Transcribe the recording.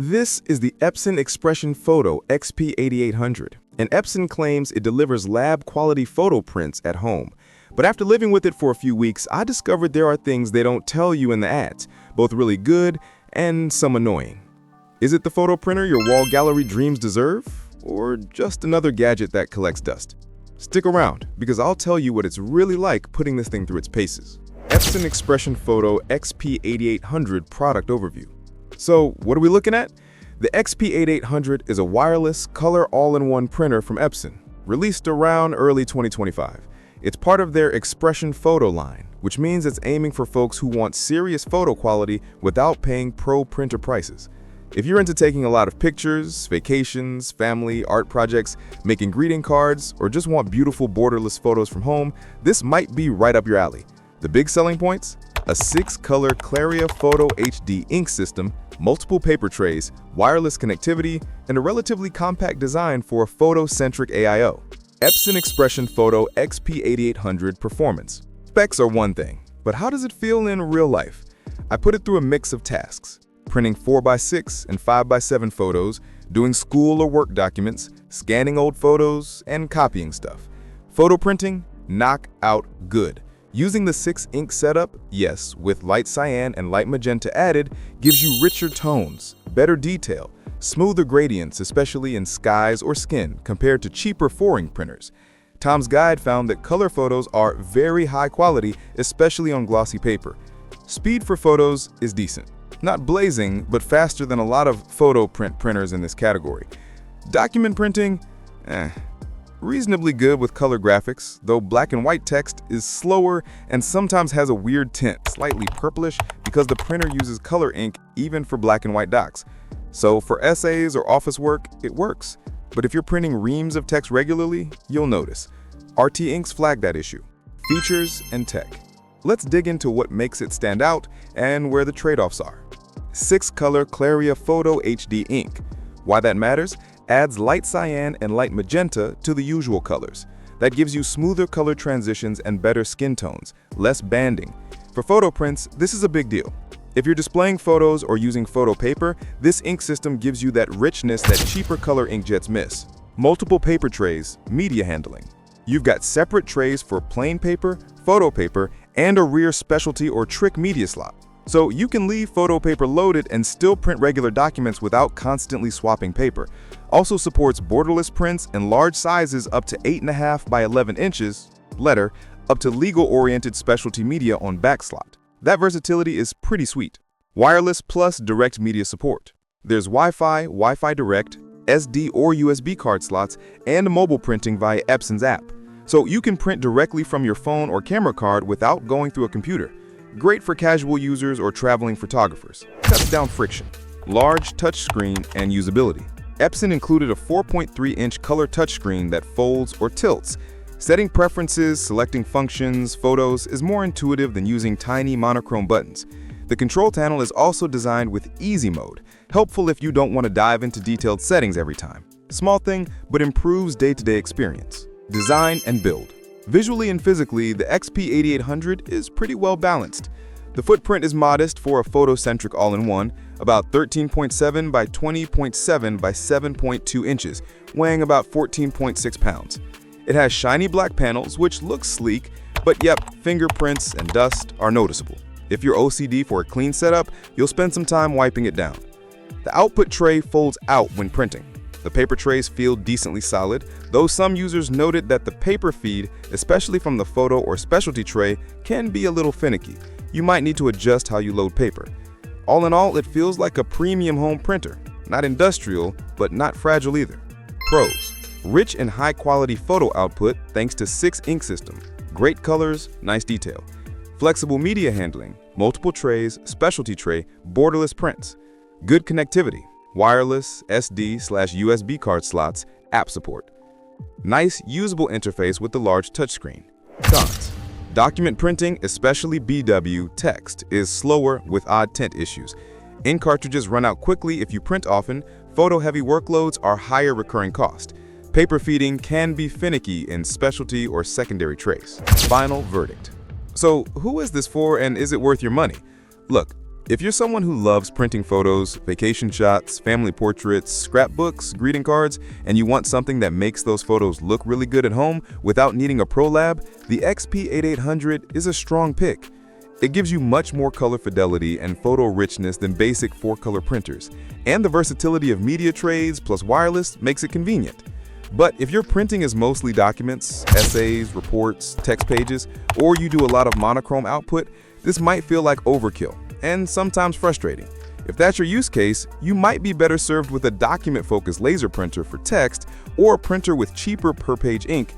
This is the Epson Expression Photo XP-8800, and Epson claims it delivers lab-quality photo prints at home. But after living with it for a few weeks, I discovered there are things they don't tell you in the ads, both really good and some annoying. Is it the photo printer your wall gallery dreams deserve, or just another gadget that collects dust? Stick around, because I'll tell you what it's really like putting this thing through its paces. Epson Expression Photo XP-8800 product overview. So, what are we looking at? The XP-8800 is a wireless, color all-in-one printer from Epson, released around early 2025. It's part of their Expression Photo line, which means it's aiming for folks who want serious photo quality without paying pro printer prices. If you're into taking a lot of pictures, vacations, family, art projects, making greeting cards, or just want beautiful borderless photos from home, this might be right up your alley. The big selling points? A 6-color Claria Photo HD ink system, multiple paper trays, wireless connectivity, and a relatively compact design for a photo-centric AIO. Epson Expression Photo XP-8800 Performance. Specs are one thing, but how does it feel in real life? I put it through a mix of tasks: printing 4x6 and 5x7 photos, doing school or work documents, scanning old photos, and copying stuff. Photo printing? Knock out good. Using the 6-ink setup, yes, with light cyan and light magenta added, gives you richer tones, better detail, smoother gradients, especially in skies or skin, compared to cheaper 4-ink printers. Tom's Guide found that color photos are very high quality, especially on glossy paper. Speed for photos is decent. Not blazing, but faster than a lot of photo print printers in this category. Document printing? Reasonably good with color graphics, though black and white text is slower and sometimes has a weird tint, slightly purplish, because the printer uses color ink even for black and white docs. So for essays or office work, it works. But if you're printing reams of text regularly, you'll notice. RT inks flag that issue. Features and tech. Let's dig into what makes it stand out and where the trade-offs are. 6-color Claria Photo HD ink. Why that matters? Adds light cyan and light magenta to the usual colors. That gives you smoother color transitions and better skin tones, less banding. For photo prints, this is a big deal. If you're displaying photos or using photo paper, this ink system gives you that richness that cheaper color inkjets miss. Multiple paper trays, media handling. You've got separate trays for plain paper, photo paper, and a rear specialty or trick media slot. So you can leave photo paper loaded and still print regular documents without constantly swapping paper. Also supports borderless prints and large sizes up to 8.5 by 11 inches, letter, up to legal-oriented specialty media on back slot. That versatility is pretty sweet. Wireless plus direct media support. There's Wi-Fi, Wi-Fi Direct, SD or USB card slots, and mobile printing via Epson's app. So you can print directly from your phone or camera card without going through a computer. Great for casual users or traveling photographers. Cuts down friction. Large touchscreen and usability. Epson included a 4.3-inch color touchscreen that folds or tilts. Setting preferences, selecting functions, photos is more intuitive than using tiny monochrome buttons. The control panel is also designed with easy mode, helpful if you don't want to dive into detailed settings every time. Small thing, but improves day-to-day experience. Design and build. Visually and physically, the XP-8800 is pretty well balanced. The footprint is modest for a photo-centric all-in-one, about 13.7 by 20.7 by 7.2 inches, weighing about 14.6 pounds. It has shiny black panels, which look sleek, but yep, fingerprints and dust are noticeable. If you're OCD for a clean setup, you'll spend some time wiping it down. The output tray folds out when printing. The paper trays feel decently solid, though some users noted that the paper feed, especially from the photo or specialty tray, can be a little finicky. You might need to adjust how you load paper. All in all, it feels like a premium home printer. Not industrial, but not fragile either. Pros. Rich and high-quality photo output thanks to 6-ink system. Great colors, nice detail. Flexible media handling, multiple trays, specialty tray, borderless prints. Good connectivity. Wireless, SD/USB card slots, app support. Nice, usable interface with the large touchscrreen. Cons. Document printing, especially BW text, is slower with odd tint issues. Ink cartridges run out quickly if you print often. Photo-heavy workloads are higher recurring cost. Paper feeding can be finicky in specialty or secondary trays. Final verdict. So who is this for and is it worth your money? Look, If you're someone who loves printing photos, vacation shots, family portraits, scrapbooks, greeting cards, and you want something that makes those photos look really good at home without needing a Pro Lab, the XP-8800 is a strong pick. It gives you much more color fidelity and photo richness than basic 4-color printers, and the versatility of media trays plus wireless makes it convenient. But if your printing is mostly documents, essays, reports, text pages, or you do a lot of monochrome output, this might feel like overkill and sometimes frustrating. If that's your use case, you might be better served with a document-focused laser printer for text or a printer with cheaper per-page ink